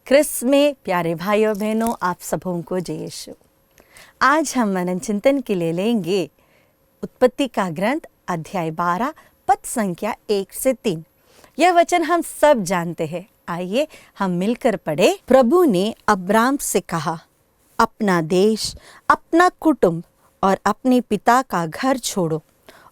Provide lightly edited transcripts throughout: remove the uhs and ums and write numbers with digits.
Chris में प्यारे भाइयों बहनों, आप सबों को जय यीशु। आज हम मनन चिंतन के लिए लेंगे उत्पत्ति का ग्रंथ अध्याय 12 पद संख्या 1 से 3। यह वचन हम सब जानते हैं। आइए हम मिलकर पढ़े। प्रभु ने अब्राम से कहा, अपना देश, अपना कुटुंब और अपने पिता का घर छोड़ो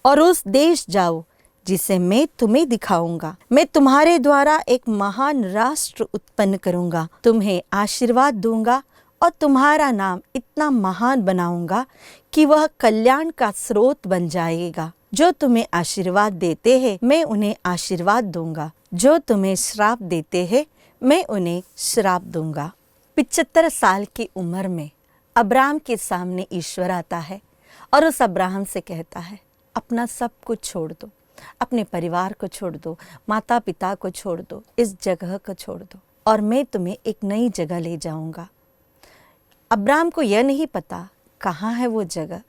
और उस देश जाओ जिसे मैं तुम्हें दिखाऊंगा। मैं तुम्हारे द्वारा एक महान राष्ट्र उत्पन्न करूंगा, तुम्हें आशीर्वाद दूंगा और तुम्हारा नाम इतना महान बनाऊंगा कि वह कल्याण का स्रोत बन जाएगा। जो तुम्हें आशीर्वाद देते हैं मैं उन्हें आशीर्वाद दूंगा, जो तुम्हें श्राप देते हैं मैं उन्हें श्राप दूंगा। 75 साल की उम्र में अब्राहम के सामने ईश्वर आता है और उस अब्राहम से कहता है, अपना सब कुछ छोड़ दो, अपने परिवार को छोड़ दो, माता पिता को छोड़ दो, इस जगह को छोड़ दो और मैं तुम्हें एक नई जगह ले जाऊंगा। अब्राहम को यह नहीं पता कहाँ है वो जगह,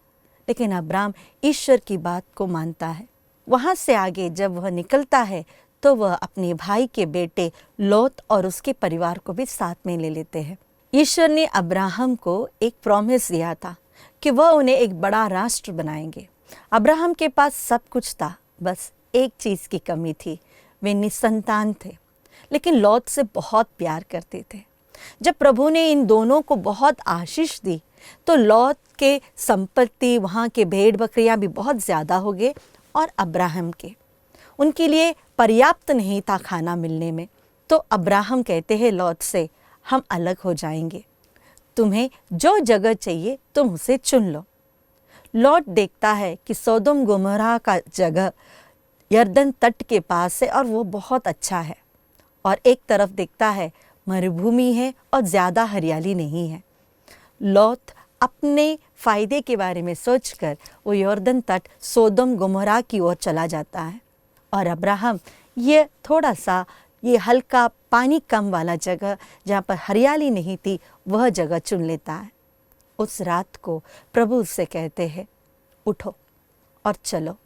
लेकिन अब्राहम ईश्वर की बात को मानता है। वहाँ से आगे जब वह निकलता है तो वह अपने भाई के बेटे लोत और उसके परिवार को भी साथ में ले लेते हैं। ईश्वर ने अब्राहम को एक प्रॉमिस दिया था कि वह उन्हें एक बड़ा राष्ट्र बनाएंगे। अब्राहम के पास सब कुछ था, बस एक चीज़ की कमी थी, वे निसंतान थे, लेकिन लौत से बहुत प्यार करते थे। जब प्रभु ने इन दोनों को बहुत आशीष दी तो लौत के संपत्ति, वहाँ के भेड़ बकरियाँ भी बहुत ज़्यादा हो गए और अब्राहम के उनके लिए पर्याप्त नहीं था खाना मिलने में। तो अब्राहम कहते हैं लौत से, हम अलग हो जाएंगे, तुम्हें जो जगह चाहिए तुम उसे चुन लो। लौट देखता है कि सोदोम गोमोरा का जगह यरदन तट के पास है और वो बहुत अच्छा है, और एक तरफ देखता है मरुभूमि है और ज़्यादा हरियाली नहीं है। लौत अपने फ़ायदे के बारे में सोचकर वो यरदन तट सोदोम गोमोरा की ओर चला जाता है और अब्राहम ये थोड़ा सा ये हल्का पानी कम वाला जगह जहाँ पर हरियाली नहीं थी वह जगह चुन लेता है। उस रात को प्रभु उससे कहते हैं, उठो और चलो।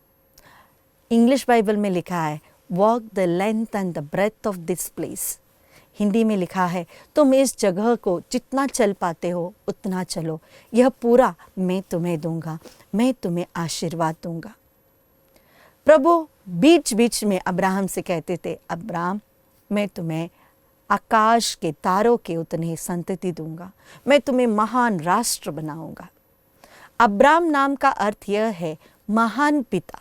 इंग्लिश बाइबल में लिखा है, walk the length and the breath of this place. Hindi में लिखा है, तुम इस जगह को जितना चल पाते हो उतना चलो, यह पूरा मैं तुम्हें दूंगा, मैं तुम्हें आशीर्वाद दूंगा। प्रभु बीच बीच में अब्राहम से कहते थे, अब्राहम मैं तुम्हें आकाश के तारों के उतने संतति दूंगा, मैं तुम्हें महान राष्ट्र बनाऊंगा। अब्राम नाम का अर्थ यह है महान पिता।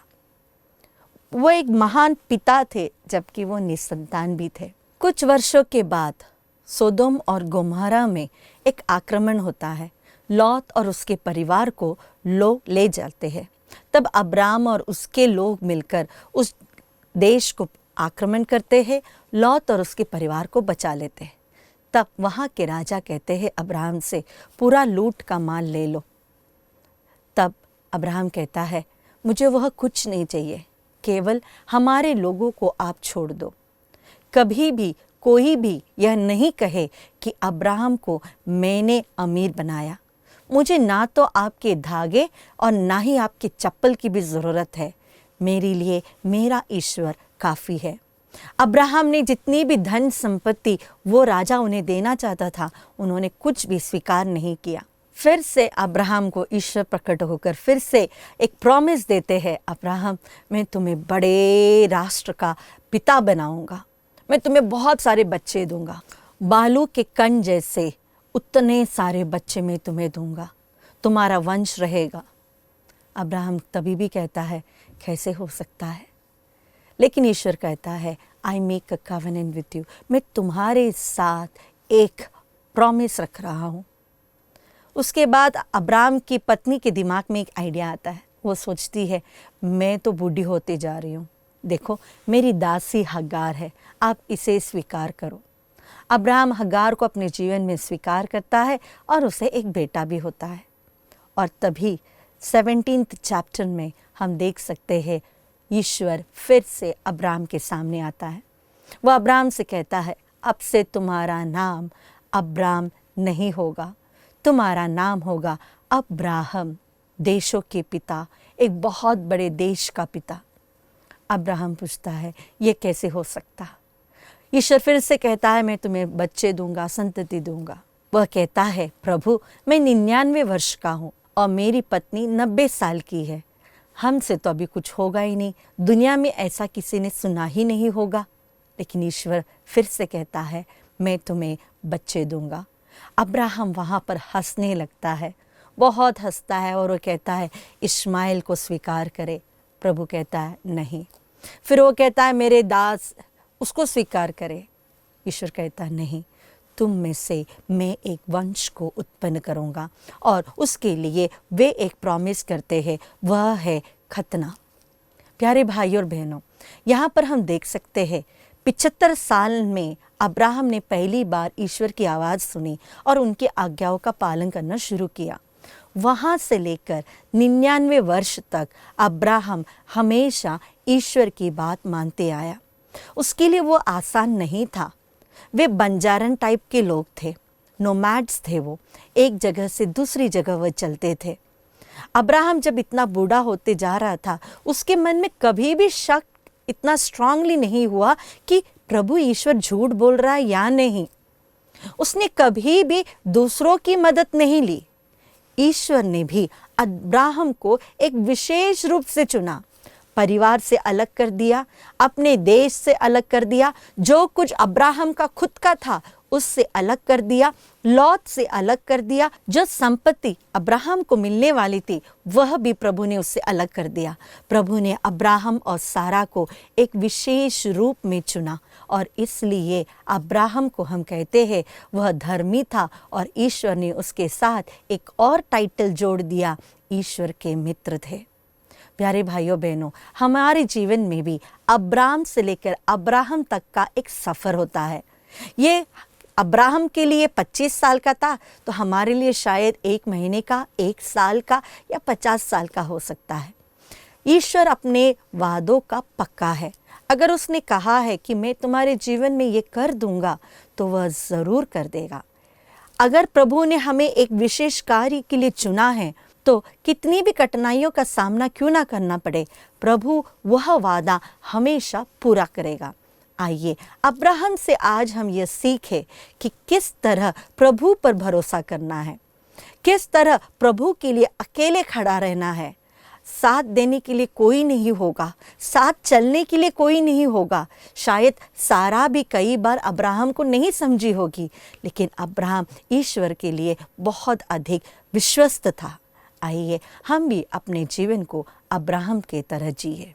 वो एक महान पिता थे जबकि वो निसंतान भी थे। कुछ वर्षों के बाद सोदोम और गोमोरा में एक आक्रमण होता है। लौत और उसके परिवार को लोग ले जाते हैं। तब अब्राम और उसके लोग मिलकर उस देश को आक्रमण करते हैं, लौत और उसके परिवार को बचा लेते हैं। तब वहाँ के राजा कहते हैं अब्राहम से, पूरा लूट का माल ले लो। तब अब्राहम कहता है, मुझे वह कुछ नहीं चाहिए, केवल हमारे लोगों को आप छोड़ दो। कभी भी कोई भी यह नहीं कहे कि अब्राहम को मैंने अमीर बनाया। मुझे ना तो आपके धागे और ना ही आपके चप्पल की भी ज़रूरत है। मेरे लिए मेरा ईश्वर काफ़ी है। अब्राहम ने जितनी भी धन संपत्ति वो राजा उन्हें देना चाहता था, उन्होंने कुछ भी स्वीकार नहीं किया। फिर से अब्राहम को ईश्वर प्रकट होकर फिर से एक प्रॉमिस देते हैं, अब्राहम मैं तुम्हें बड़े राष्ट्र का पिता बनाऊंगा, मैं तुम्हें बहुत सारे बच्चे दूंगा, बालू के कण जैसे उतने सारे बच्चे मैं तुम्हें दूंगा, तुम्हारा वंश रहेगा। अब्राहम तभी भी कहता है, कैसे हो सकता है? लेकिन ईश्वर कहता है, I make a covenant with you, मैं तुम्हारे साथ एक प्रॉमिस रख रहा हूँ। उसके बाद अब्राहम की पत्नी के दिमाग में एक आइडिया आता है। वो सोचती है, मैं तो बूढ़ी होते जा रही हूँ, देखो मेरी दासी हगार है, आप इसे स्वीकार करो। अब्राहम हगार को अपने जीवन में स्वीकार करता है और उसे एक बेटा भी होता है। और तभी 17th चैप्टर में हम देख सकते हैं ईश्वर फिर से अब्राहम के सामने आता है। वह अब्राहम से कहता है, अब से तुम्हारा नाम अब्राम नहीं होगा, तुम्हारा नाम होगा अब्राहम, देशों के पिता, एक बहुत बड़े देश का पिता। अब्राहम पूछता है, ये कैसे हो सकता? ईश्वर फिर से कहता है मैं तुम्हें बच्चे दूंगा, संतति दूंगा। वह कहता है प्रभु मैं 99 वर्ष का हूँ और मेरी पत्नी 90 साल की है, हमसे तो अभी कुछ होगा ही नहीं, दुनिया में ऐसा किसी ने सुना ही नहीं होगा। लेकिन ईश्वर फिर से कहता है मैं तुम्हें बच्चे दूंगा। अब्राहम वहाँ पर हंसने लगता है, बहुत हंसता है और वो कहता है इश्माइल को स्वीकार करे। प्रभु कहता है नहीं। फिर वो कहता है मेरे दास उसको स्वीकार करे। ईश्वर कहता है नहीं, तुम में से मैं एक वंश को उत्पन्न करूँगा। और उसके लिए वे एक प्रॉमिस करते हैं, वह है खतना। प्यारे भाइयों और बहनों, यहाँ पर हम देख सकते हैं 75 साल में अब्राहम ने पहली बार ईश्वर की आवाज़ सुनी और उनकी आज्ञाओं का पालन करना शुरू किया। वहाँ से लेकर 99 वर्ष तक अब्राहम हमेशा ईश्वर की बात मानते आया। उसके लिए वो आसान नहीं था। वे बंजारन टाइप के लोग थे, नोमैड्स थे। वो एक जगह से दूसरी जगह वह चलते थे। अब्राहम जब इतना बूढ़ा होते जा रहा था, उसके मन में कभी भी शक इतना स्ट्रांगली नहीं हुआ कि प्रभु ईश्वर झूठ बोल रहा है या नहीं। उसने कभी भी दूसरों की मदद नहीं ली। ईश्वर ने भी अब्राहम को एक विशेष रूप से चुना, परिवार से अलग कर दिया, अपने देश से अलग कर दिया, जो कुछ अब्राहम का खुद का था उससे अलग कर दिया, लौत से अलग कर दिया। जो संपत्ति अब्राहम को मिलने वाली थी वह भी प्रभु ने उससे अलग कर दिया। प्रभु ने अब्राहम और सारा को एक विशेष रूप में चुना और इसलिए अब्राहम को हम कहते हैं वह धर्मी था और ईश्वर ने उसके साथ एक और टाइटल जोड़ दिया, ईश्वर के मित्र थे। प्यारे भाइयों बहनों, हमारे जीवन में भी अब्राहम से लेकर अब्राहम तक का एक सफ़र होता है। ये अब्राहम के लिए 25 साल का था तो हमारे लिए शायद 1 महीने का, 1 साल का या 50 साल का हो सकता है। ईश्वर अपने वादों का पक्का है। अगर उसने कहा है कि मैं तुम्हारे जीवन में ये कर दूंगा तो वह ज़रूर कर देगा। अगर प्रभु ने हमें एक विशेष कार्य के लिए चुना है तो कितनी भी कठिनाइयों का सामना क्यों ना करना पड़े, प्रभु वह वादा हमेशा पूरा करेगा। आइए अब्राहम से आज हम ये सीखें कि किस तरह प्रभु पर भरोसा करना है, किस तरह प्रभु के लिए अकेले खड़ा रहना है। साथ देने के लिए कोई नहीं होगा, साथ चलने के लिए कोई नहीं होगा। शायद सारा भी कई बार अब्राहम को नहीं समझी होगी, लेकिन अब्राहम ईश्वर के लिए बहुत अधिक विश्वस्त था। आइए हम भी अपने जीवन को अब्राहम के तरह जिए।